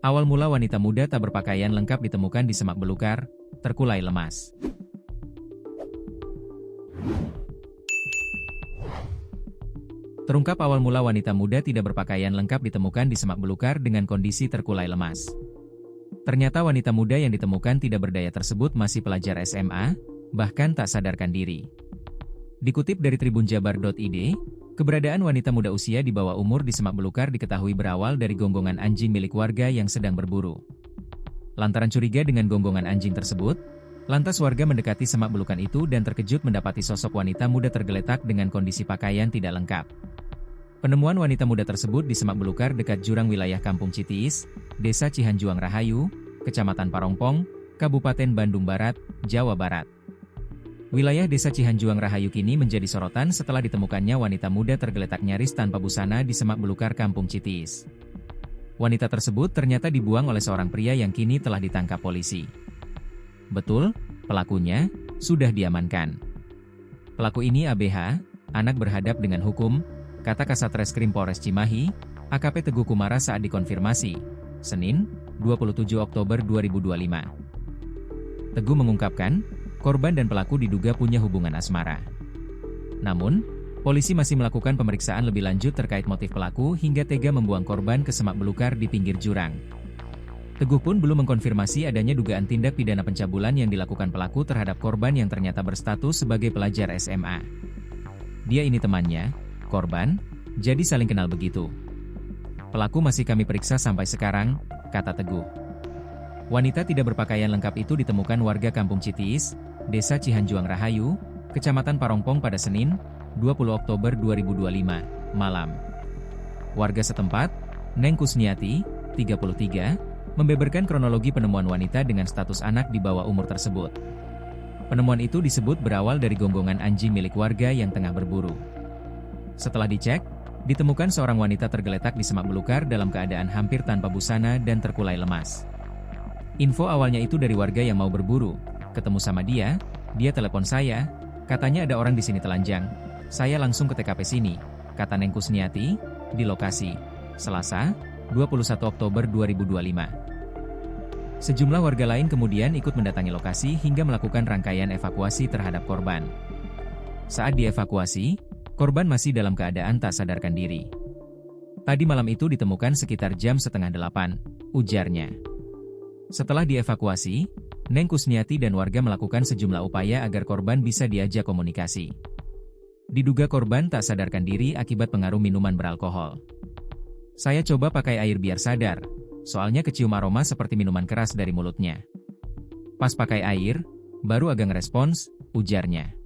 Awal mula wanita muda tak berpakaian lengkap ditemukan di semak belukar, terkulai lemas. Terungkap awal mula wanita muda tidak berpakaian lengkap ditemukan di semak belukar dengan kondisi terkulai lemas. Ternyata wanita muda yang ditemukan tidak berdaya tersebut masih pelajar SMA, bahkan tak sadarkan diri. Dikutip dari tribunjabar.id, keberadaan wanita muda usia di bawah umur di semak belukar diketahui berawal dari gonggongan anjing milik warga yang sedang berburu. Lantaran curiga dengan gonggongan anjing tersebut, lantas warga mendekati semak belukan itu dan terkejut mendapati sosok wanita muda tergeletak dengan kondisi pakaian tidak lengkap. Penemuan wanita muda tersebut di semak belukar dekat jurang wilayah Kampung Citiis, Desa Cihanjuang Rahayu, Kecamatan Parongpong, Kabupaten Bandung Barat, Jawa Barat. Wilayah Desa Cihanjuang Rahayu kini menjadi sorotan setelah ditemukannya wanita muda tergeletak nyaris tanpa busana di semak belukar Kampung Citiis. Wanita tersebut ternyata dibuang oleh seorang pria yang kini telah ditangkap polisi. Betul, pelakunya sudah diamankan. Pelaku ini ABH, anak berhadap dengan hukum, kata Kasat Reskrim Polres Cimahi, AKP Teguh Kumara saat dikonfirmasi, Senin, 27 Oktober 2025. Teguh mengungkapkan, korban dan pelaku diduga punya hubungan asmara. Namun, polisi masih melakukan pemeriksaan lebih lanjut terkait motif pelaku hingga tega membuang korban ke semak belukar di pinggir jurang. Teguh pun belum mengkonfirmasi adanya dugaan tindak pidana pencabulan yang dilakukan pelaku terhadap korban yang ternyata berstatus sebagai pelajar SMA. Dia ini temannya, korban, jadi saling kenal begitu. Pelaku masih kami periksa sampai sekarang, kata Teguh. Wanita tidak berpakaian lengkap itu ditemukan warga Kampung Citiis, Desa Cihanjuang Rahayu, Kecamatan Parongpong pada Senin, 20 Oktober 2025, malam. Warga setempat, Neng Kusniati, 33, membeberkan kronologi penemuan wanita dengan status anak di bawah umur tersebut. Penemuan itu disebut berawal dari gonggongan anjing milik warga yang tengah berburu. Setelah dicek, ditemukan seorang wanita tergeletak di semak belukar dalam keadaan hampir tanpa busana dan terkulai lemas. Info awalnya itu dari warga yang mau berburu. Ketemu sama dia telepon saya, katanya ada orang di sini telanjang. Saya langsung ke TKP sini, kata Neng Kusniati, di lokasi, Selasa, 21 Oktober 2025. Sejumlah warga lain kemudian ikut mendatangi lokasi hingga melakukan rangkaian evakuasi terhadap korban. Saat dievakuasi, korban masih dalam keadaan tak sadarkan diri. Tadi malam itu ditemukan sekitar jam 7:30, ujarnya. Setelah dievakuasi, Neng Kusniati dan warga melakukan sejumlah upaya agar korban bisa diajak komunikasi. Diduga korban tak sadarkan diri akibat pengaruh minuman beralkohol. Saya coba pakai air biar sadar, soalnya kecium aroma seperti minuman keras dari mulutnya. Pas pakai air, baru agak ngerespons, ujarnya.